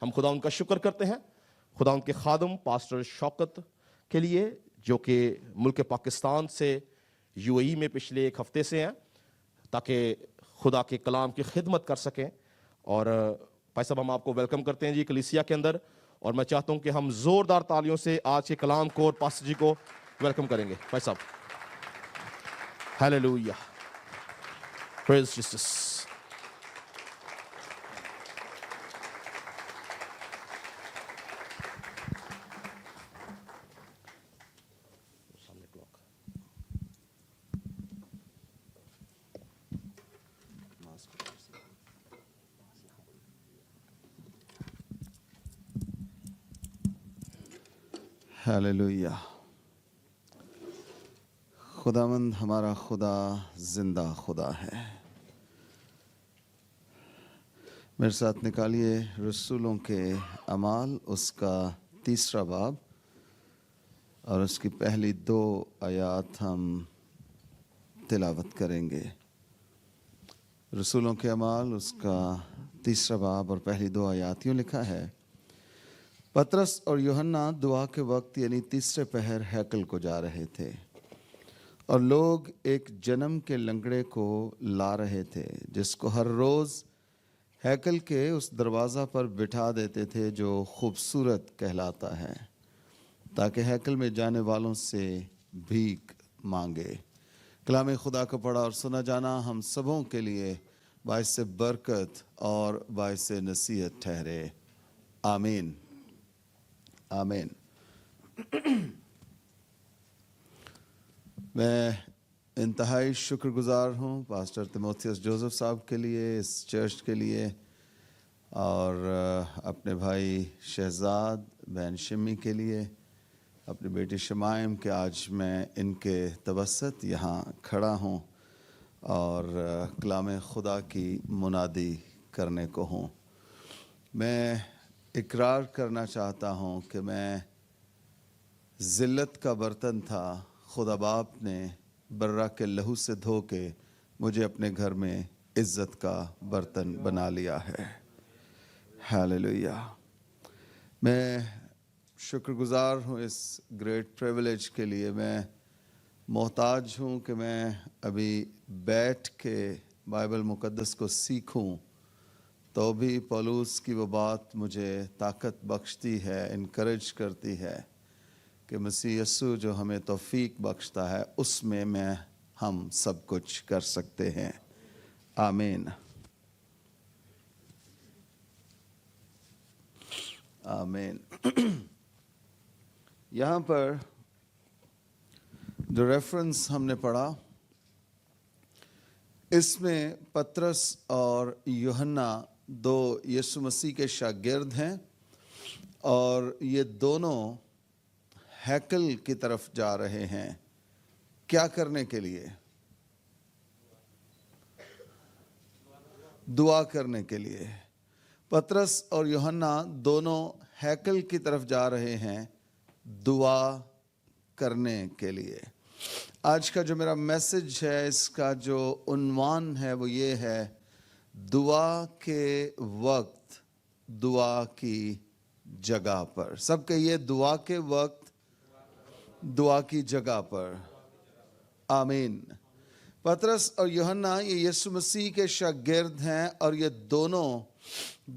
ہم خدا ان کا شکر کرتے ہیں، خدا ان کے خادم پاسٹر شوکت کے لیے جو کہ ملک پاکستان سے UAE میں پچھلے ایک ہفتے سے ہیں تاکہ خدا کے کلام کی خدمت کر سکیں. اور بھائی صاحب ہم آپ کو ویلکم کرتے ہیں جی کلیسیا کے اندر، اور میں چاہتا ہوں کہ ہم زوردار تالیوں سے آج کے کلام کو اور پاسٹر جی کو ویلکم کریں گے. بھائی صاحب ہیلیلویا، پریز جیسس. ہیلیلویا. خداوند ہمارا خدا زندہ خدا ہے. میرے ساتھ نکالیے رسولوں کے اعمال اس کا 3 باب اور اس کی پہلی 2 آیات ہم تلاوت کریں گے. رسولوں کے اعمال اس کا 3 باب اور پہلی 2 آیات یوں لکھا ہے: پطرس اور یوحنا دعا کے وقت یعنی تیسرے پہر ہیکل کو جا رہے تھے، اور لوگ ایک جنم کے لنگڑے کو لا رہے تھے جس کو ہر روز ہیکل کے اس دروازہ پر بٹھا دیتے تھے جو خوبصورت کہلاتا ہے، تاکہ ہیکل میں جانے والوں سے بھیک مانگے. کلام خدا کو پڑھا اور سنا جانا ہم سبوں کے لیے باعث برکت اور باعث نصیحت ٹھہرے. آمین آمین. میں انتہائی شکر گزار ہوں پاسٹر تیموتھیوس جوزف صاحب کے لیے، اس چرچ کے لیے، اور اپنے بھائی شہزاد بہن شمی کے لیے، اپنی بیٹی شمائم کہ آج میں ان کے توسط یہاں کھڑا ہوں اور کلام خدا کی منادی کرنے کو ہوں. میں اقرار کرنا چاہتا ہوں کہ میں ذلت کا برتن تھا، خدا باپ نے برہ کے لہو سے دھو کے مجھے اپنے گھر میں عزت کا برتن بنا لیا ہے. ہیلیلویا. میں شکر گزار ہوں اس گریٹ پریویلیج کے لیے. میں محتاج ہوں کہ میں ابھی بیٹھ کے بائبل مقدس کو سیکھوں، تو بھی پولوس کی وہ بات مجھے طاقت بخشتی ہے، انکریج کرتی ہے کہ مسیح یسوع جو ہمیں توفیق بخشتا ہے اس میں ہم سب کچھ کر سکتے ہیں. آمین آمین. یہاں پر جو ریفرنس ہم نے پڑھا اس میں پطرس اور یوحنا 2 یسوع مسیح کے شاگرد ہیں، اور یہ دونوں ہیکل کی طرف جا رہے ہیں. کیا کرنے کے لیے؟ دعا کرنے کے لیے. پطرس اور یوحنا دونوں ہیکل کی طرف جا رہے ہیں دعا کرنے کے لیے. آج کا جو میرا میسج ہے، اس کا جو عنوان ہے وہ یہ ہے: دعا کے وقت دعا کی جگہ پر. سب کہیے دعا کے وقت دعا کی جگہ پر. آمین. پطرس اور یوحنا یہ یسوع مسیح کے شاگرد ہیں، اور یہ دونوں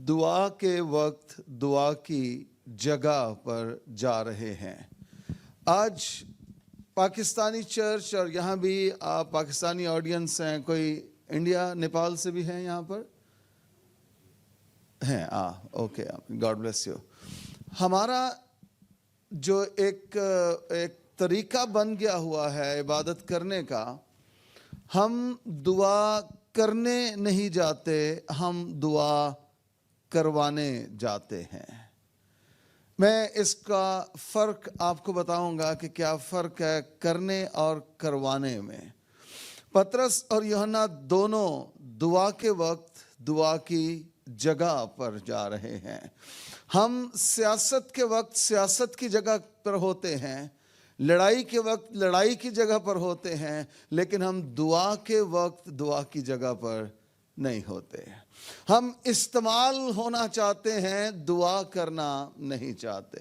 دعا کے وقت دعا کی جگہ پر جا رہے ہیں. آج پاکستانی چرچ، اور یہاں بھی آپ پاکستانی آڈینس ہیں، کوئی انڈیا نیپال سے بھی ہیں یہاں پر ہیں؟ Okay, God bless you. ہمارا جو ایک طریقہ بن گیا ہوا ہے عبادت کرنے کا، ہم دعا کرنے نہیں جاتے، ہم دعا کروانے جاتے ہیں. میں اس کا فرق آپ کو بتاؤں گا کہ کیا فرق ہے کرنے اور کروانے میں. پطرس اور یوحنا دونوں دعا کے وقت دعا کی جگہ پر جا رہے ہیں. ہم سیاست کے وقت سیاست کی جگہ پر ہوتے ہیں، لڑائی کے وقت لڑائی کی جگہ پر ہوتے ہیں، لیکن ہم دعا کے وقت دعا کی جگہ پر نہیں ہوتے. ہم استعمال ہونا چاہتے ہیں, دعا کرنا نہیں چاہتے.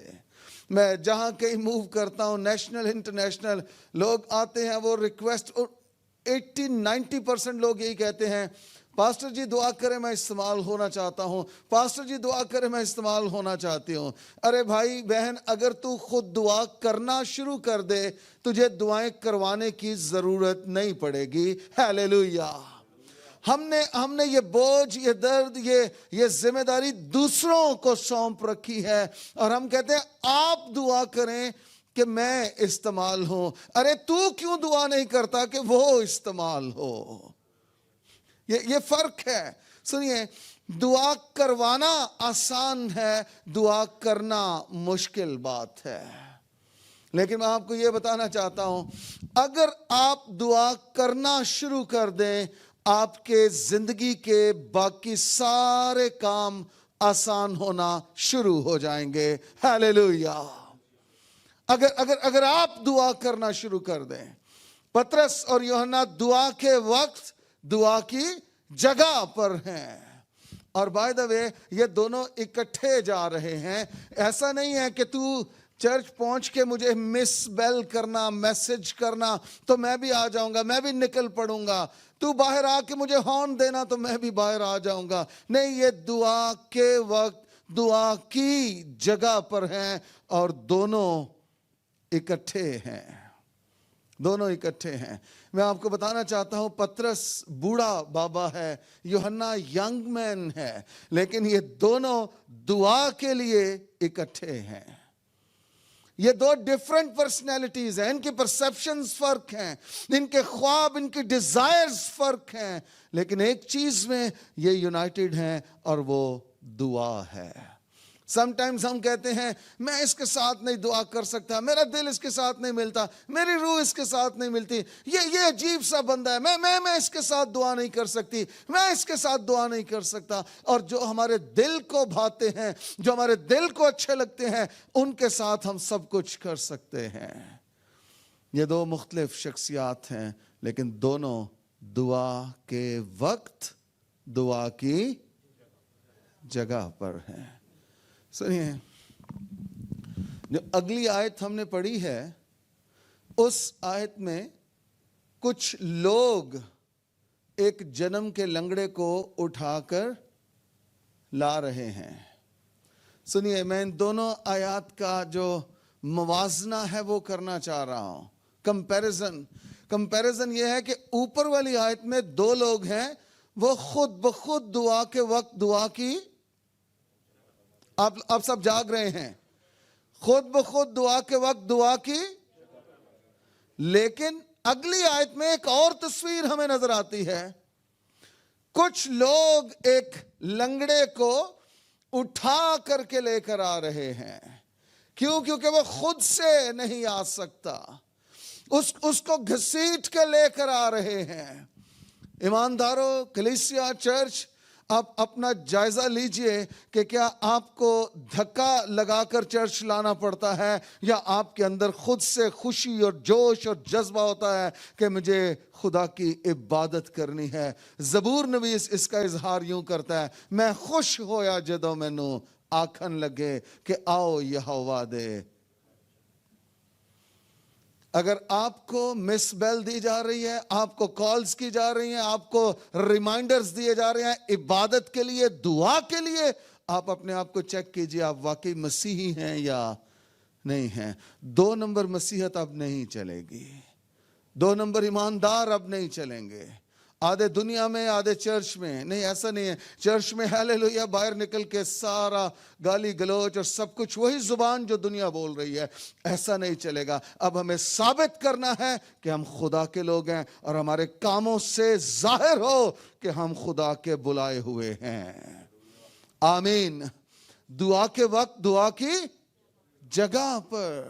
میں جہاں کہیں موو کرتا ہوں, نیشنل انٹرنیشنل, لوگ آتے ہیں, وہ ریکویسٹ, 80-90% لوگ یہی کہتے ہیں, پاسٹر جی دعا کریں میں استعمال ہونا چاہتا ہوں, پاسٹر جی دعا کریں میں استعمال ہونا چاہتی ہوں. ارے بھائی بہن, اگر تو خود دعا کرنا شروع کر دے, تجھے دعائیں کروانے کی ضرورت نہیں پڑے گی. ہیلیلویا. ہم نے یہ بوجھ, یہ درد, یہ ذمہ داری دوسروں کو سونپ رکھی ہے, اور ہم کہتے ہیں آپ دعا کریں کہ میں استعمال ہوں. ارے تو کیوں دعا نہیں کرتا کہ وہ استعمال ہو؟ یہ فرق ہے. سنیے, دعا کروانا آسان ہے, دعا کرنا مشکل بات ہے. لیکن میں آپ کو یہ بتانا چاہتا ہوں, اگر آپ دعا کرنا شروع کر دیں, آپ کے زندگی کے باقی سارے کام آسان ہونا شروع ہو جائیں گے. ہیلیلویا. اگر آپ دعا کرنا شروع کر دیں. پطرس اور یوحنا دعا کے وقت دعا کی جگہ پر ہیں. اور بائی دا وے, یہ دونوں اکٹھے جا رہے ہیں. ایسا نہیں ہے کہ تو چرچ پہنچ کے مجھے مس بیل کرنا, میسج کرنا تو میں بھی آ جاؤں گا, میں بھی نکل پڑوں گا. تو باہر آ کے مجھے ہارن دینا تو میں بھی باہر آ جاؤں گا. نہیں, یہ دعا کے وقت دعا کی جگہ پر ہیں, اور دونوں اکٹھے ہیں. دونوں اکٹھے ہیں. میں آپ کو بتانا چاہتا ہوں, پطرس بوڑھا بابا ہے, یوحنا ینگ مین ہے, لیکن یہ دونوں دعا کے لیے اکٹھے ہیں. یہ دو ڈیفرنٹ پرسنالٹیز ہیں, ان کی پرسیپشنز فرق ہیں, ان کے خواب, ان کی ڈیزائرز فرق ہیں, لیکن ایک چیز میں یہ یونائٹڈ ہیں, اور وہ دعا ہے. سم ٹائمز ہم کہتے ہیں میں اس کے ساتھ نہیں دعا کر سکتا, میرا دل اس کے ساتھ نہیں ملتا, میری روح اس کے ساتھ نہیں ملتی, یہ عجیب سا بندہ ہے, میں اس کے ساتھ دعا نہیں کر سکتی, میں اس کے ساتھ دعا نہیں کر سکتا. اور جو ہمارے دل کو بھاتے ہیں, جو ہمارے دل کو اچھے لگتے ہیں, ان کے ساتھ ہم سب کچھ کر سکتے ہیں. یہ دو مختلف شخصیات ہیں, لیکن دونوں دعا کے وقت دعا کی جگہ پر ہیں. سنیے, جو اگلی آیت ہم نے پڑھی ہے, اس آیت میں کچھ لوگ ایک جنم کے لنگڑے کو اٹھا کر لا رہے ہیں. سنیے, میں ان دونوں آیات کا جو موازنہ ہے وہ کرنا چاہ رہا ہوں. کمپیریزن یہ ہے کہ اوپر والی آیت میں دو لوگ ہیں, وہ خود بخود دعا کے وقت دعا کی, آپ سب جاگ رہے ہیں, خود بخود دعا کے وقت دعا کی. لیکن اگلی آیت میں ایک اور تصویر ہمیں نظر آتی ہے. کچھ لوگ ایک لنگڑے کو اٹھا کر کے لے کر آ رہے ہیں. کیوں؟ کیونکہ وہ خود سے نہیں آ سکتا, اس کو گھسیٹ کے لے کر آ رہے ہیں. ایمانداروں, کلیسیا, چرچ, آپ اپنا جائزہ لیجئے کہ کیا آپ کو دھکا لگا کر چرچ لانا پڑتا ہے, یا آپ کے اندر خود سے خوشی اور جوش اور جذبہ ہوتا ہے کہ مجھے خدا کی عبادت کرنی ہے. زبور نویس اس کا اظہار یوں کرتا ہے, میں خوش ہویا جدوں مینوں آکھن لگے کہ آؤ یہوہ دے. اگر آپ کو مس بیل دی جا رہی ہے, آپ کو کالز کی جا رہی ہیں, آپ کو ریمائنڈرز دیے جا رہے ہیں عبادت کے لیے, دعا کے لیے, آپ اپنے آپ کو چیک کیجئے آپ واقعی مسیحی ہیں یا نہیں ہیں. 2 نمبر مسیحت اب نہیں چلے گی, 2 نمبر ایماندار اب نہیں چلیں گے. آدھے دنیا میں, آدھے چرچ میں. نہیں, ایسا نہیں ہے. چرچ میں ہیلیلویا, باہر نکل کے سارا گالی گلوچ اور سب کچھ وہی زبان جو دنیا بول رہی ہے. ایسا نہیں چلے گا. اب ہمیں ثابت کرنا ہے کہ ہم خدا کے لوگ ہیں, اور ہمارے کاموں سے ظاہر ہو کہ ہم خدا کے بلائے ہوئے ہیں. آمین. دعا کے وقت دعا کی جگہ پر.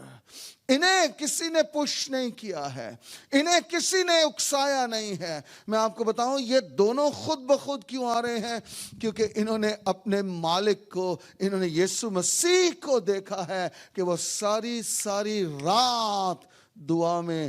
انہیں کسی نے پش نہیں کیا ہے, انہیں کسی نے اکسایا نہیں ہے. میں آپ کو بتاؤں, یہ دونوں خود بخود کیوں آ رہے ہیں؟ کیونکہ انہوں نے اپنے مالک کو, انہوں نے یسوع مسیح کو دیکھا ہے کہ وہ ساری رات دعا میں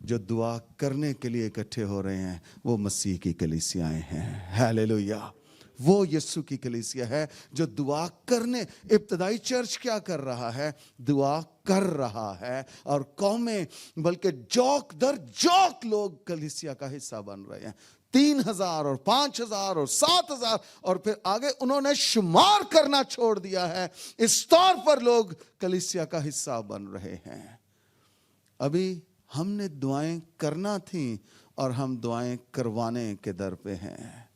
جو دعا کرنے کے لیے اکٹھے ہو رہے ہیں وہ مسیح کی کلیسیاں ہیں. ہیلیلویا. وہ یسوع کی کلیسیا ہے جو دعا کرنے. ابتدائی چرچ کیا کر رہا ہے؟ دعا کر رہا ہے. اور قومیں بلکہ جوک در جوک لوگ کلیسیا کا حصہ بن رہے ہیں. 3,000 اور 5,000 اور 7,000 اور پھر آگے انہوں نے شمار کرنا چھوڑ دیا ہے. اس طور پر لوگ کلیسیا کا حصہ بن رہے ہیں. ابھی ہم نے دعائیں کرنا تھیں اور ہم دعائیں کروانے کے در پہ ہیں.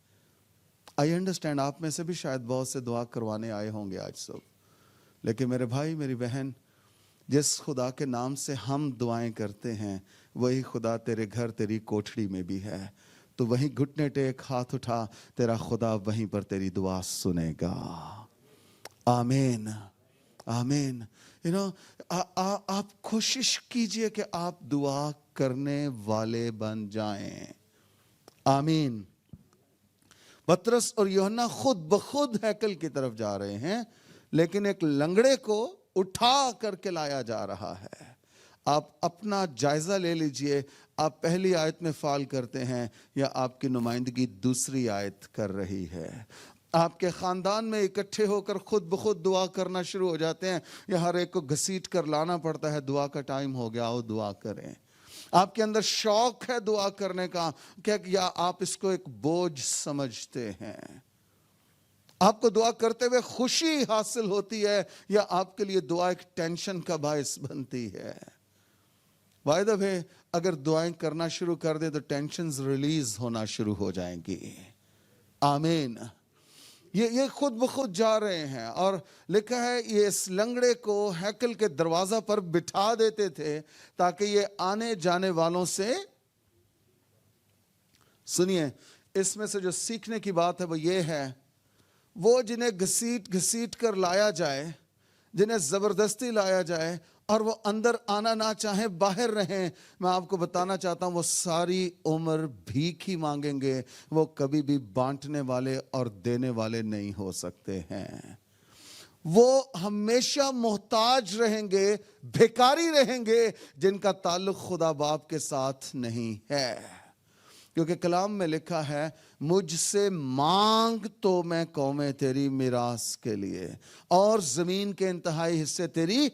آئی انڈرسٹینڈ آپ میں سے بھی شاید بہت سے دعا کروانے آئے ہوں گے آج صبح. لیکن میرے بھائی میری بہن، جس خدا کے نام سے ہم دعائیں کرتے ہیں وہی خدا تیرے گھر تیری کوٹھڑی میں بھی ہے. تو وہیں گھٹنے ٹیک، ہاتھ اٹھا، تیرا خدا وہیں پر تیری دعا سنے گا. آمین آمین. آپ کوشش کیجئے کہ آپ دعا کرنے والے بن جائیں. آمین. پترس اور یوحنا خود بخود ہیکل کی طرف جا رہے ہیں، لیکن ایک لنگڑے کو اٹھا کر کے لایا جا رہا ہے. آپ اپنا جائزہ لے لیجئے. آپ پہلی آیت میں فال کرتے ہیں یا آپ کی نمائندگی دوسری آیت کر رہی ہے؟ آپ کے خاندان میں اکٹھے ہو کر خود بخود دعا کرنا شروع ہو جاتے ہیں یا ہر ایک کو گھسیٹ کر لانا پڑتا ہے؟ دعا کا ٹائم ہو گیا، آؤ دعا کریں. آپ کے اندر شوق ہے دعا کرنے کا کیا، یا آپ اس کو ایک بوجھ سمجھتے ہیں؟ آپ کو دعا کرتے ہوئے خوشی حاصل ہوتی ہے یا آپ کے لیے دعا ایک ٹینشن کا باعث بنتی ہے؟ بائی دا وے، اگر دعائیں کرنا شروع کر دیں تو ٹینشنز ریلیز ہونا شروع ہو جائیں گی. آمین. یہ خود بخود جا رہے ہیں. اور لکھا ہے یہ اس لنگڑے کو ہیکل کے دروازہ پر بٹھا دیتے تھے تاکہ یہ آنے جانے والوں سے، سنیے اس میں سے جو سیکھنے کی بات ہے وہ یہ ہے، وہ جنہیں گھسیٹ کر لایا جائے، جنہیں زبردستی لایا جائے اور وہ اندر آنا نہ چاہیں، باہر رہیں، میں آپ کو بتانا چاہتا ہوں وہ ساری عمر بھیک ہی مانگیں گے. وہ کبھی بھی بانٹنے والے اور دینے والے نہیں ہو سکتے ہیں. وہ ہمیشہ محتاج رہیں گے، بھیکاری رہیں گے، جن کا تعلق خدا باپ کے ساتھ نہیں ہے. کیونکہ کلام میں لکھا ہے، مجھ سے مانگ تو میں قومیں تیری میراث کے لیے اور زمین کے انتہائی حصے تیری.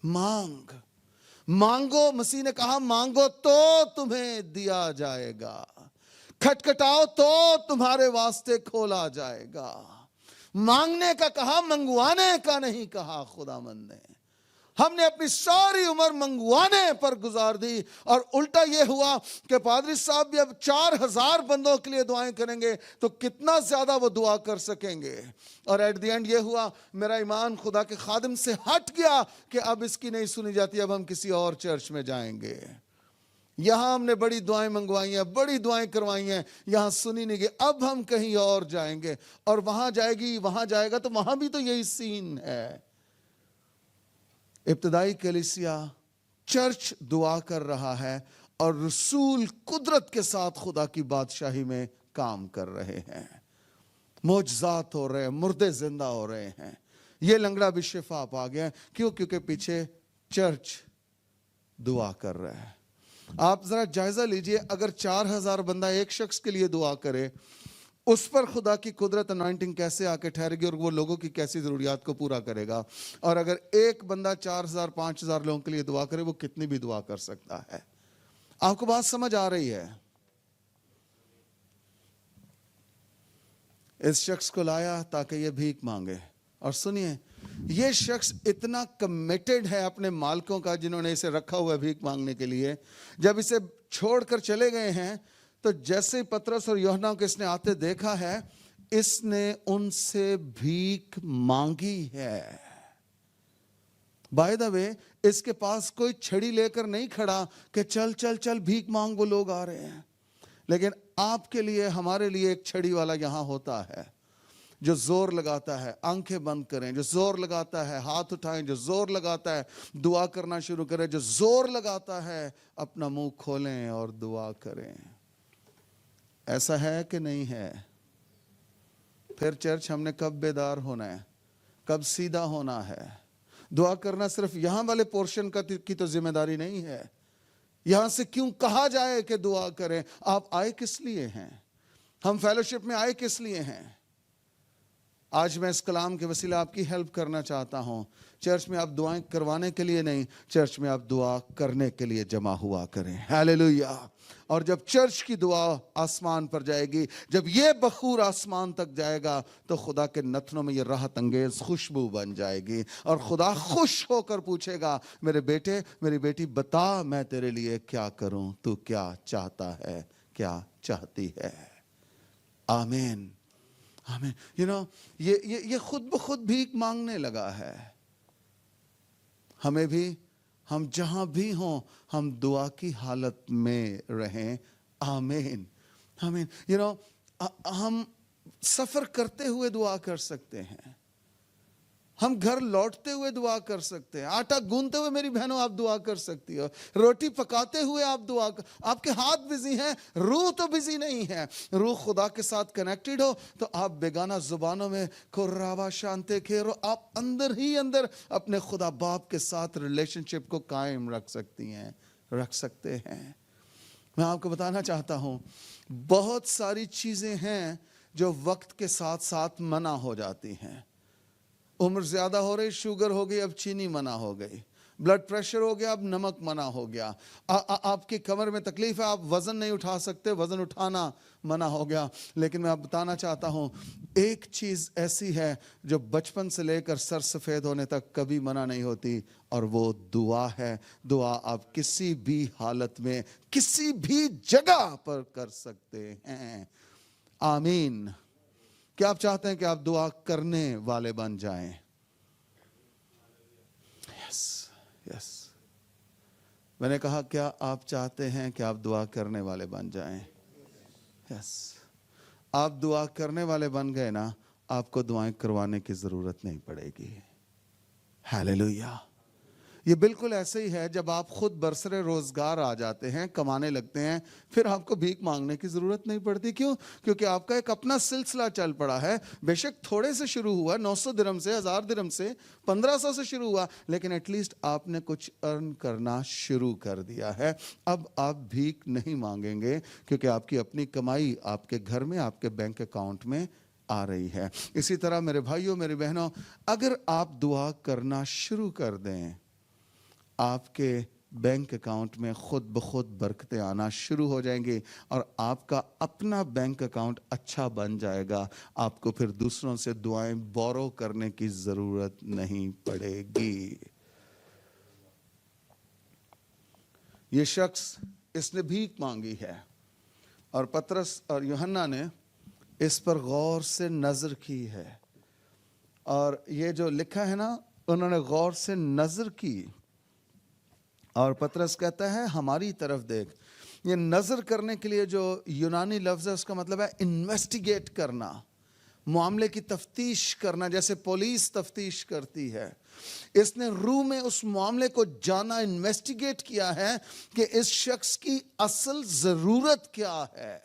مانگو. مسیح نے کہا مانگو تو تمہیں دیا جائے گا، کھٹکھٹاؤ تو تمہارے واسطے کھولا جائے گا. مانگنے کا کہا، منگوانے کا نہیں کہا خداوند نے. ہم نے اپنی ساری عمر منگوانے پر گزار دی اور الٹا یہ ہوا کہ پادری صاحب بھی اب 4,000 بندوں کے لیے دعائیں کریں گے تو کتنا زیادہ وہ دعا کر سکیں گے. اور ایٹ دی اینڈ یہ ہوا، میرا ایمان خدا کے خادم سے ہٹ گیا کہ اب اس کی نہیں سنی جاتی، اب ہم کسی اور چرچ میں جائیں گے. یہاں ہم نے بڑی دعائیں منگوائی ہیں، بڑی دعائیں کروائی ہیں، یہاں سنی نہیں گئی، اب ہم کہیں اور جائیں گے. اور وہاں جائے گی، وہاں جائے گا تو وہاں بھی تو یہی سین ہے. ابتدائی کلیسیا چرچ دعا کر رہا ہے اور رسول قدرت کے ساتھ خدا کی بادشاہی میں کام کر رہے ہیں. معجزات ہو رہے ہیں، مردے زندہ ہو رہے ہیں. یہ لنگڑا بھی شفا پا گیا. کیوں؟ کیونکہ پیچھے چرچ دعا کر رہا ہے. آپ ذرا جائزہ لیجئے، اگر 4,000 بندہ ایک شخص کے لیے دعا کرے، اس پر خدا کی قدرت انائنٹنگ کیسے آ کے ٹھہرے گی اور وہ لوگوں کی کیسی ضروریات کو پورا کرے گا. اور اگر ایک بندہ 4,000 5,000 لوگوں کے لیے دعا کرے، وہ کتنی بھی دعا کر سکتا ہے. آپ کو بات سمجھ آ رہی ہے؟ اس شخص کو لایا تاکہ یہ بھیک مانگے. اور سنیے، یہ شخص اتنا کمیٹڈ ہے اپنے مالکوں کا جنہوں نے اسے رکھا ہوا ہے بھیک مانگنے کے لیے. جب اسے چھوڑ کر چلے گئے ہیں تو جیسے ہی پترس اور یوحنا کو اس نے آتے دیکھا ہے، اس نے ان سے بھیک مانگی ہے. بائی دا وے، اس کے پاس کوئی چھڑی لے کر نہیں کھڑا کہ چل چل چل بھیک مانگ، وہ لوگ آ رہے ہیں. لیکن آپ کے لیے، ہمارے لیے ایک چھڑی والا یہاں ہوتا ہے جو زور لگاتا ہے آنکھیں بند کریں، جو زور لگاتا ہے ہاتھ اٹھائیں، جو زور لگاتا ہے دعا کرنا شروع کریں، جو زور لگاتا ہے اپنا منہ کھولیں اور دعا کریں. ایسا ہے کہ نہیں ہے؟ پھر چرچ ہم نے کب بیدار ہونا ہے؟ کب سیدھا ہونا ہے؟ دعا کرنا صرف یہاں والے پورشن کی تو ذمہ داری نہیں ہے. یہاں سے کیوں کہا جائے کہ دعا کریں؟ آپ آئے کس لیے ہیں؟ ہم فیلوشپ میں آئے کس لیے ہیں؟ آج میں اس کلام کے وسیلہ آپ کی ہیلپ کرنا چاہتا ہوں. چرچ میں آپ دعائیں کروانے کے لیے نہیں، چرچ میں آپ دعا کرنے کے لیے جمع ہوا کریں. ہیلیلویا. اور جب چرچ کی دعا آسمان پر جائے گی، جب یہ بخور آسمان تک جائے گا، تو خدا کے نتنوں میں یہ راحت انگیز خوشبو بن جائے گی، اور خدا خوش ہو کر پوچھے گا، میرے بیٹے میری بیٹی، بتا میں تیرے لیے کیا کروں، تو کیا چاہتا ہے، کیا چاہتی ہے. آمین آمین. یہ خود بخود بھیک مانگنے لگا ہے. ہمیں بھی، ہم جہاں بھی ہوں، ہم دعا کی حالت میں رہیں. آمین آمین. ہم سفر کرتے ہوئے دعا کر سکتے ہیں، ہم گھر لوٹتے ہوئے دعا کر سکتے ہیں، آٹا گوندتے ہوئے میری بہنوں آپ دعا کر سکتی ہو، روٹی پکاتے ہوئے آپ دعا آپ کے ہاتھ بزی ہیں، روح تو بزی نہیں ہے. روح خدا کے ساتھ کنیکٹڈ ہو تو آپ بیگانہ زبانوں میں کھراوا شانتے کھیرو، آپ اندر ہی اندر اپنے خدا باپ کے ساتھ ریلیشن شپ کو قائم رکھ سکتی ہیں، رکھ سکتے ہیں. میں آپ کو بتانا چاہتا ہوں، بہت ساری چیزیں ہیں جو وقت کے ساتھ ساتھ منع ہو جاتی ہیں. عمر زیادہ ہو رہی، شوگر ہو گئی، اب چینی منع ہو گئی. بلڈ پریشر ہو گیا، اب نمک منع ہو گیا. آپ کی کمر میں تکلیف ہے، آپ وزن نہیں اٹھا سکتے، وزن اٹھانا منع ہو گیا. لیکن میں آپ بتانا چاہتا ہوں، ایک چیز ایسی ہے جو بچپن سے لے کر سر سفید ہونے تک کبھی منع نہیں ہوتی، اور وہ دعا ہے. دعا آپ کسی بھی حالت میں کسی بھی جگہ پر کر سکتے ہیں. آمین. کیا آپ چاہتے ہیں کہ آپ دعا کرنے والے بن جائیں؟ یس. میں نے کہا کیا آپ چاہتے ہیں کہ آپ دعا کرنے والے بن جائیں؟ یس. آپ دعا کرنے والے بن گئے نا، آپ کو دعائیں کروانے کی ضرورت نہیں پڑے گی. ہیلیلویا. یہ بالکل ایسے ہی ہے جب آپ خود برسر روزگار آ جاتے ہیں، کمانے لگتے ہیں، پھر آپ کو بھیک مانگنے کی ضرورت نہیں پڑتی. کیوں؟ کیونکہ آپ کا ایک اپنا سلسلہ چل پڑا ہے. بے شک تھوڑے سے شروع ہوا، 900 درہم سے، 1000 درہم سے، 1500 سے شروع ہوا، لیکن ایٹ لیسٹ آپ نے کچھ ارن کرنا شروع کر دیا ہے. اب آپ بھیک نہیں مانگیں گے، کیونکہ آپ کی اپنی کمائی آپ کے گھر میں، آپ کے بینک اکاؤنٹ میں آ رہی ہے. اسی طرح میرے بھائیوں میری بہنوں، اگر آپ دعا کرنا شروع کر دیں، آپ کے بینک اکاؤنٹ میں خود بخود برکتیں آنا شروع ہو جائیں گی، اور آپ کا اپنا بینک اکاؤنٹ اچھا بن جائے گا. آپ کو پھر دوسروں سے دعائیں بورو کرنے کی ضرورت نہیں پڑے گی. یہ شخص، اس نے بھیک مانگی ہے، اور پطرس اور یوحنا نے اس پر غور سے نظر کی ہے. اور یہ جو لکھا ہے نا، انہوں نے غور سے نظر کی، اور پطرس کہتا ہے ہماری طرف دیکھ. یہ نظر کرنے کے لیے جو یونانی لفظ ہے، اس کا مطلب ہے انویسٹیگیٹ کرنا، معاملے کی تفتیش کرنا، جیسے پولیس تفتیش کرتی ہے. اس نے روح میں اس معاملے کو جانا، انویسٹیگیٹ کیا ہے کہ اس شخص کی اصل ضرورت کیا ہے.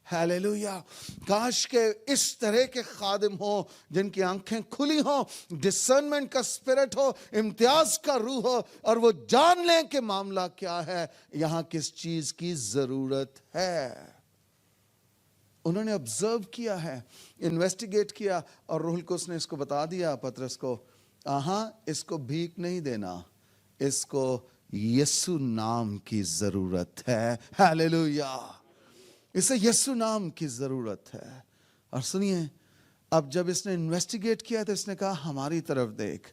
ہیلیلویا. کاش کہ اس طرح کے خادم ہوں جن کی آنکھیں کھلی ہوں، ڈسرنمنٹ کا اسپرٹ ہو، امتیاز کا روح ہو، اور وہ جان لیں کہ معاملہ کیا ہے، یہاں کس چیز کی ضرورت ہے. انہوں نے آبزرو کیا ہے، انویسٹیگیٹ کیا، اور روح القدس نے اس کو بتا دیا پطرس کو، اس کو بھیک نہیں دینا، اس کو یسوع نام کی ضرورت ہے. ہیلیلویا. اسے یسوع نام کی ضرورت ہے. اور سنیے، اب جب اس نے انویسٹیگیٹ کیا تو اس نے کہا ہماری طرف دیکھ.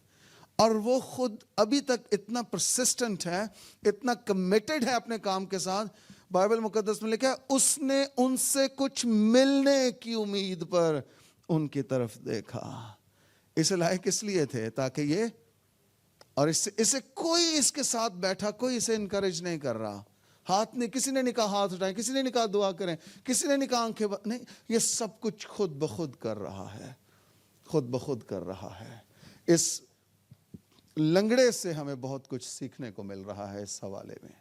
اور وہ خود ابھی تک اتنا پرسسٹنٹ ہے، اتنا کمیٹڈ ہے اپنے کام کے ساتھ. بائبل مقدس میں لکھا ہے اس نے ان سے کچھ ملنے کی امید پر ان کی طرف دیکھا. اسے لائے کس لیے تھے؟ تاکہ یہ، اور اسے کوئی اس کے ساتھ بیٹھا، کوئی اسے انکریج نہیں کر رہا. ہاتھ نہیں، کسی نے نہیں کہا ہاتھ اٹھائیں، کسی نے نہیں کہا دعا کریں، کسی نے نہیں کہا آنکھیں نہیں. یہ سب کچھ خود بخود کر رہا ہے، خود بخود کر رہا ہے. اس لنگڑے سے ہمیں بہت کچھ سیکھنے کو مل رہا ہے اس حوالے میں.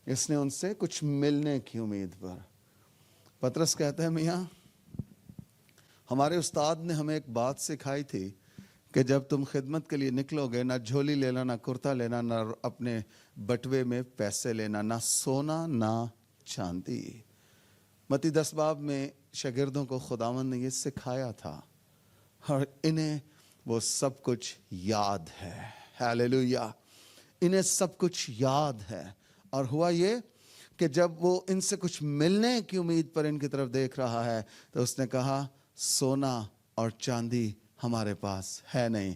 اس نے ان سے کچھ ملنے کی امید پر. پطرس کہتا ہے میاں، ہمارے استاد نے ہمیں ایک بات سکھائی تھی کہ جب تم خدمت کے لیے نکلو گے، نہ جھولی لینا، نہ کرتا لینا، نہ اپنے بٹوے میں پیسے لینا، نہ سونا نہ چاندی۔ متی 10 باب میں شاگردوں کو خداوند نے یہ سکھایا تھا اور انہیں وہ سب کچھ یاد ہے۔ ہیلیلویا، انہیں سب کچھ یاد ہے۔ اور ہوا یہ کہ جب وہ ان سے کچھ ملنے کی امید پر ان کی طرف دیکھ رہا ہے تو اس نے کہا سونا اور چاندی ہمارے پاس ہے نہیں،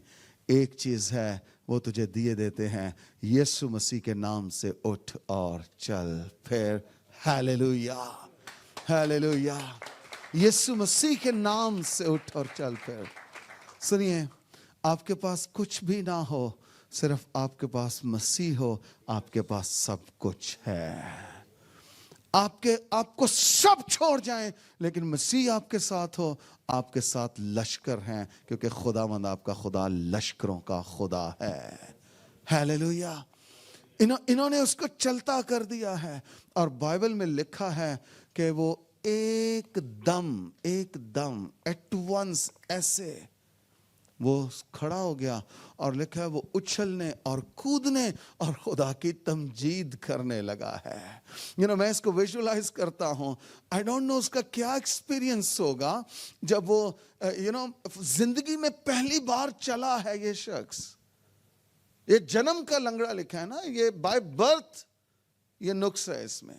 ایک چیز ہے وہ تجھے دیے دیتے ہیں، یسوع مسیح کے نام سے اٹھ اور چل پھر۔ ہیلیلویا، ہیلیلویا، یسوع مسیح کے نام سے اٹھ اور چل پھر۔ سنیے، آپ کے پاس کچھ بھی نہ ہو، صرف آپ کے پاس مسیح ہو، آپ کے پاس سب کچھ ہے۔ آپ کو سب چھوڑ جائیں لیکن مسیح آپ کے ساتھ ہو، آپ کے ساتھ لشکر ہیں، کیونکہ خداوند آپ کا خدا لشکروں کا خدا ہے۔ ہیلیلویا، انہوں نے اس کو چلتا کر دیا ہے، اور بائبل میں لکھا ہے کہ وہ ایک دم ایٹ ونس ایسے وہ کھڑا ہو گیا، اور لکھا ہے وہ اچھلنے اور کودنے اور خدا کی تمجید کرنے لگا ہے۔ میں اس کو ویژولائز کرتا ہوں، آئی ڈونٹ نو اس کا کیا ایکسپیرینس ہوگا جب وہ زندگی میں پہلی بار چلا ہے۔ یہ شخص، یہ جنم کا لنگڑا لکھا ہے نا، یہ بائی برتھ یہ نقص ہے اس میں،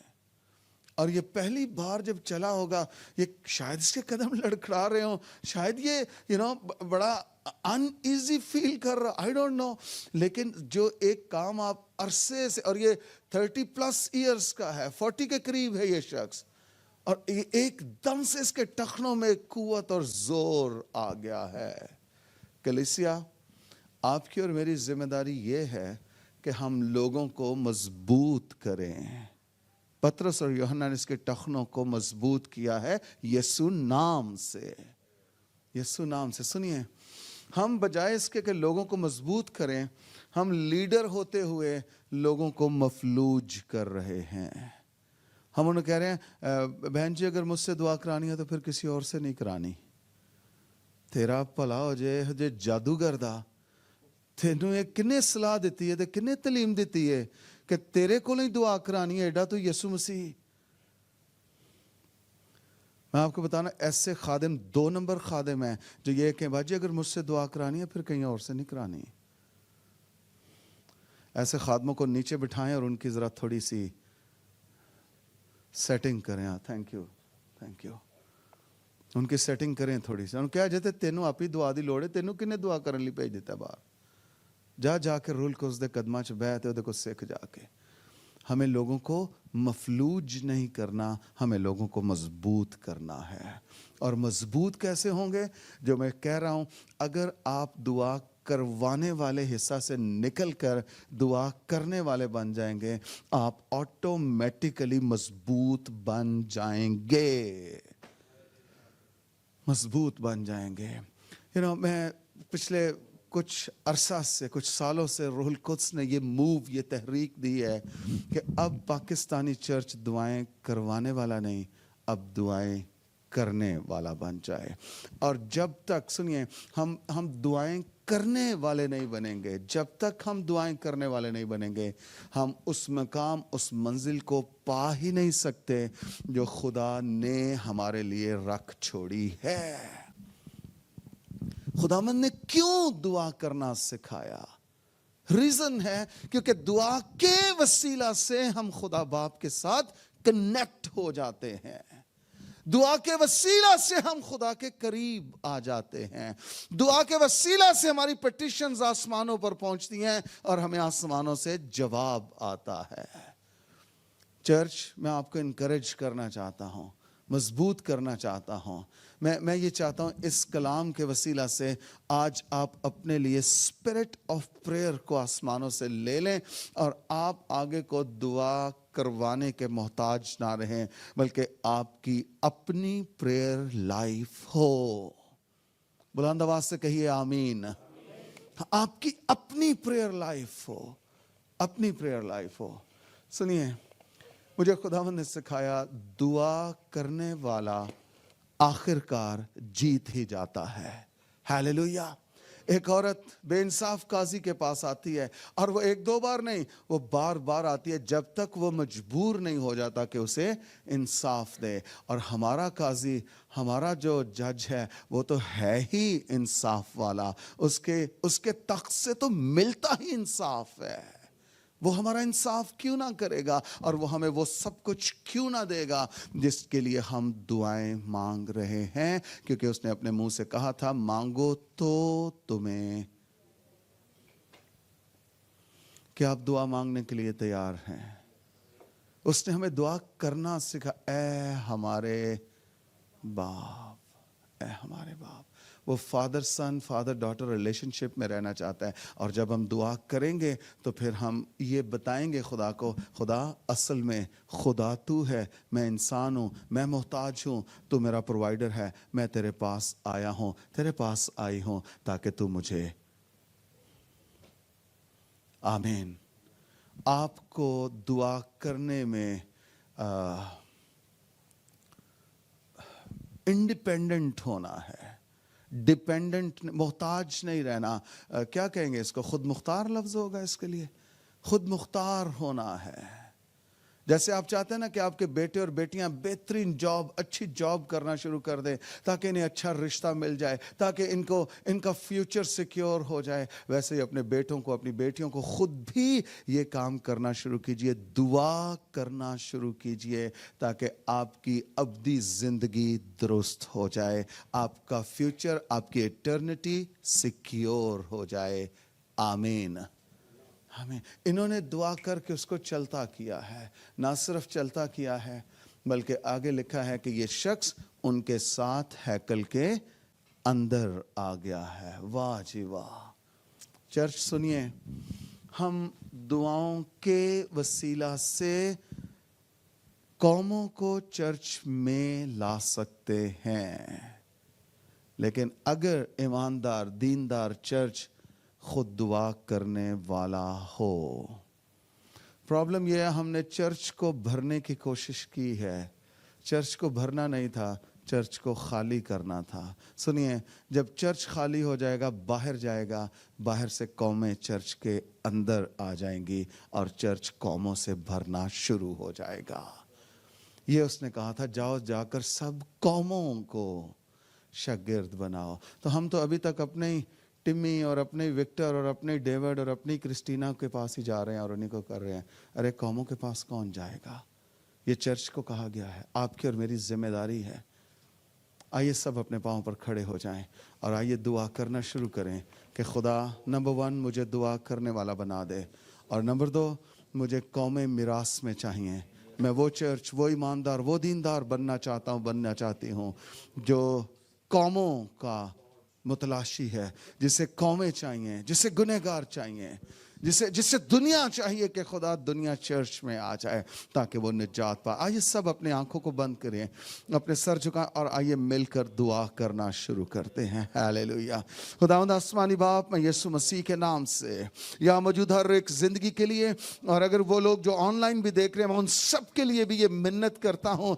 اور یہ پہلی بار جب چلا ہوگا، یہ شاید اس کے قدم لڑکھڑا رہے ہوں، شاید یہ بڑا ان ایزی فیل کر رہا، آئی ڈونٹ نو، لیکن جو ایک کام آپ عرصے سے، اور یہ 30+ ایئرز کا ہے، 40 کے قریب ہے یہ شخص، اور ایک دم سے اس کے ٹخنوں میں قوت اور زور آ گیا ہے۔ کلیسیا، آپ کی اور میری ذمہ داری یہ ہے کہ ہم لوگوں کو مضبوط کریں۔ پترس اور یوحنا نے اس کے ٹخنوں کو مضبوط کیا ہے یسوع نام سے۔ یسوع نام سے۔ سنیے، ہم بجائے اس کے کہ لوگوں کو مضبوط کریں، ہم لیڈر ہوتے ہوئے لوگوں کو مفلوج کر رہے ہیں۔ ہم انہیں کہہ رہے ہیں بہن جی اگر مجھ سے دعا کرانی ہے تو پھر کسی اور سے نہیں کرانی، تیرا بھلا ہو جائے، ہجے جادوگردہ تینوں یہ کنے صلاح دیتی ہے، کنے تعلیم دیتی ہے کہ تیرے کو نہیں دعا کرانی ہے، ایڈا تو یسوع مسیح۔ میں آپ کو بتانا، ایسے خادم 2 نمبر خادم ہیں جو یہ کہ باجی اگر مجھ سے دعا کرانی ہے پھر کہیں اور سے نہیں کرانی۔ ایسے خادموں کو نیچے بٹھائیں اور ان کی ذرا تھوڑی سی سیٹنگ کریں۔ تھینک یو، ان کی سیٹنگ کریں تھوڑی سی۔ کیا جاتے تینوں آپ ہی دعا دی لوڑے، تینوں کنے دعا کرنے لی بھیج دیتا ہے باہر، جا کے رول کو اس دے قدمہ چ بیٹھ تے کو سکھ جا کے۔ ہمیں لوگوں کو مفلوج نہیں کرنا، ہمیں لوگوں کو مضبوط کرنا ہے۔ اور مضبوط کیسے ہوں گے؟ جو میں کہہ رہا ہوں، اگر آپ دعا کروانے والے حصہ سے نکل کر دعا کرنے والے بن جائیں گے، آپ آٹومیٹیکلی مضبوط بن جائیں گے، مضبوط بن جائیں گے۔ میں پچھلے کچھ عرصہ سے، کچھ سالوں سے روح القدس نے یہ تحریک دی ہے کہ اب پاکستانی چرچ دعائیں کروانے والا نہیں، اب دعائیں کرنے والا بن جائے۔ اور جب تک، سنیے، ہم دعائیں کرنے والے نہیں بنیں گے، جب تک ہم دعائیں کرنے والے نہیں بنیں گے، ہم اس مقام، اس منزل کو پا ہی نہیں سکتے جو خدا نے ہمارے لیے رکھ چھوڑی ہے۔ خداوند نے کیوں دعا کرنا سکھایا؟ ریزن ہے کیونکہ دعا کے وسیلہ سے ہم خدا باپ کے ساتھ کنیکٹ ہو جاتے ہیں، دعا کے وسیلہ سے ہم خدا کے قریب آ جاتے ہیں، دعا کے وسیلہ سے ہماری پٹیشنز آسمانوں پر پہنچتی ہیں اور ہمیں آسمانوں سے جواب آتا ہے۔ چرچ، میں آپ کو انکریج کرنا چاہتا ہوں، مضبوط کرنا چاہتا ہوں۔ میں یہ چاہتا ہوں اس کلام کے وسیلہ سے آج آپ اپنے لیے اسپرٹ آف پریئر کو آسمانوں سے لے لیں، اور آپ آگے کو دعا کروانے کے محتاج نہ رہیں، بلکہ آپ کی اپنی پریئر لائف ہو۔ بلند آواز سے کہیے آمین۔ آپ کی اپنی پریئر لائف ہو، اپنی پریئر لائف ہو۔ سنیے، مجھے خداوند نے سکھایا دعا کرنے والا آخر کار جیت ہی جاتا ہے۔ ہیلیلویا۔ ایک عورت بے انصاف قاضی کے پاس آتی ہے اور وہ ایک دو بار نہیں، وہ بار بار آتی ہے جب تک وہ مجبور نہیں ہو جاتا کہ اسے انصاف دے. اور ہمارا قاضی، ہمارا جو جج ہے وہ تو ہے ہی انصاف والا. اس کے تخت سے تو ملتا ہی انصاف ہے. وہ ہمارا انصاف کیوں نہ کرے گا، اور وہ ہمیں وہ سب کچھ کیوں نہ دے گا جس کے لیے ہم دعائیں مانگ رہے ہیں، کیونکہ اس نے اپنے منہ سے کہا تھا مانگو تو تمہیں. کیا آپ دعا مانگنے کے لیے تیار ہیں؟ اس نے ہمیں دعا کرنا سکھا. اے ہمارے باپ، اے ہمارے باپ. وہ فادر سن، فادر ڈاٹر ریلیشن شپ میں رہنا چاہتا ہے. اور جب ہم دعا کریں گے تو پھر ہم یہ بتائیں گے خدا کو، خدا اصل میں خدا تو ہے، میں انسان ہوں، میں محتاج ہوں، تو میرا پرووائڈر ہے، میں تیرے پاس آیا ہوں، تیرے پاس آئی ہوں تاکہ تو مجھے. آمین. آپ کو دعا کرنے میں انڈیپینڈنٹ ہونا ہے، ڈیپینڈنٹ، محتاج نہیں رہنا. کیا کہیں گے اس کو؟ خود مختار لفظ ہوگا اس کے لیے. خود مختار ہونا ہے. جیسے آپ چاہتے ہیں نا کہ آپ کے بیٹے اور بیٹیاں بہترین جاب، اچھی جاب کرنا شروع کر دیں تاکہ انہیں اچھا رشتہ مل جائے، تاکہ ان کا فیوچر سیکیور ہو جائے، ویسے ہی اپنے بیٹوں کو، اپنی بیٹیوں کو خود بھی یہ کام کرنا شروع کیجئے. دعا کرنا شروع کیجئے تاکہ آپ کی ابدی زندگی درست ہو جائے، آپ کا فیوچر، آپ کی ایٹرنٹی سیکیور ہو جائے. آمین. ہمیں انہوں نے دعا کر کے اس کو چلتا کیا ہے. نہ صرف چلتا کیا ہے بلکہ آگے لکھا ہے کہ یہ شخص ان کے ساتھ ہیکل کے اندر آ گیا ہے. واہ جی واہ. چرچ سنیے، ہم دعاؤں کے وسیلہ سے قوموں کو چرچ میں لا سکتے ہیں، لیکن اگر ایماندار، دیندار چرچ خود دعا کرنے والا ہو. پرابلم یہ ہے ہم نے چرچ کو بھرنے کی کوشش کی ہے. چرچ کو بھرنا نہیں تھا، چرچ کو خالی کرنا تھا. سنیے، جب چرچ خالی ہو جائے گا، باہر جائے گا، باہر سے قومیں چرچ کے اندر آ جائیں گی اور چرچ قوموں سے بھرنا شروع ہو جائے گا. یہ اس نے کہا تھا جاؤ جا کر سب قوموں کو شاگرد بناؤ. تو ہم تو ابھی تک اپنے ٹمی اور اپنے وکٹر اور اپنے ڈیوڈ اور اپنی کرسٹینا کے پاس ہی جا رہے ہیں اور انہیں کو کر رہے ہیں. ارے قوموں کے پاس کون جائے گا؟ یہ چرچ کو کہا گیا ہے، آپ کی اور میری ذمہ داری ہے. آئیے سب اپنے پاؤں پر کھڑے ہو جائیں اور آئیے دعا کرنا شروع کریں کہ خدا نمبر 1 مجھے دعا کرنے والا بنا دے، اور نمبر 2 مجھے قومیں میراث میں چاہیے. میں وہ چرچ، وہ ایماندار، وہ دیندار بننا چاہتا ہوں، بننا چاہتی ہوں جو قوموں کا متلاشی ہے، جسے قومیں چاہیے، جسے گنہگار چاہیے، جسے دنیا چاہیے کہ خدا دنیا چرچ میں آ جائے تاکہ وہ نجات پائے. آئیے سب اپنے آنکھوں کو بند کریں، اپنے سر جھکائیں اور آئیے مل کر دعا کرنا شروع کرتے ہیں. ہیلیلویا. خداوند آسمانی باپ، میں یسوع مسیح کے نام سے یا موجود ہر ایک زندگی کے لیے، اور اگر وہ لوگ جو آن لائن بھی دیکھ رہے ہیں، میں ان سب کے لیے بھی یہ منت کرتا ہوں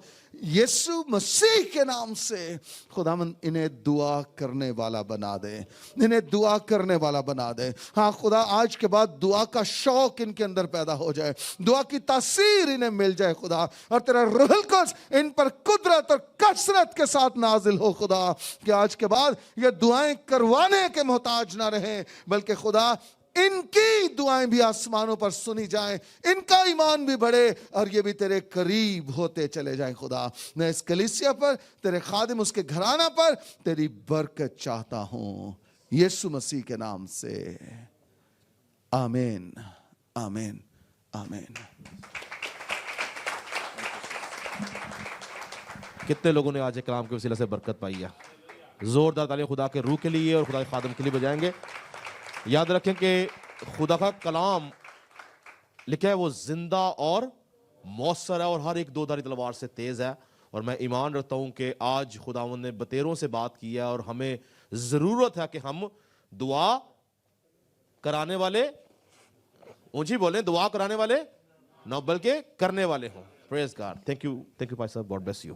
یسوع مسیح کے نام سے، خداوند انہیں دعا کرنے والا بنا دے، انہیں دعا کرنے والا بنا دے. ہاں خدا، آج کے بعد دعا کا شوق ان کے اندر پیدا ہو جائے، دعا کی تاثیر انہیں مل جائے خدا، اور تیرا روح القدس ان پر قدرت اور کثرت کے ساتھ نازل ہو خدا، کہ آج کے بعد یہ دعائیں کروانے کے محتاج نہ رہیں، بلکہ خدا ان کی دعائیں بھی آسمانوں پر سنی جائیں، ان کا ایمان بھی بڑھے اور یہ بھی تیرے قریب ہوتے چلے جائیں. خدا، میں اس کلیسیا پر، تیرے خادم، اس کے گھرانہ پر تیری برکت چاہتا ہوں یسوع مسیح کے نام سے. آمین آمین آمین. کتنے لوگوں نے آج کلام کے وسیلہ سے برکت پائی ہے؟ زوردار تعلی خدا کے روح کے لیے اور خدا کے خادم کے لیے بجائیں گے. یاد رکھیں کہ خدا کا کلام لکھا ہے وہ زندہ اور مؤثر ہے اور ہر ایک دو دھاری تلوار سے تیز ہے. اور میں ایمان رکھتا ہوں کہ آج خداوند نے بتیروں سے بات کی ہے اور ہمیں ضرورت ہے کہ ہم دعا کرانے والے، اونچی بولیں، دعا کرانے والے نہ بلکہ کرنے والے ہوں. پریز گاڈ. تھینک یو بھائی صاحب. God bless you.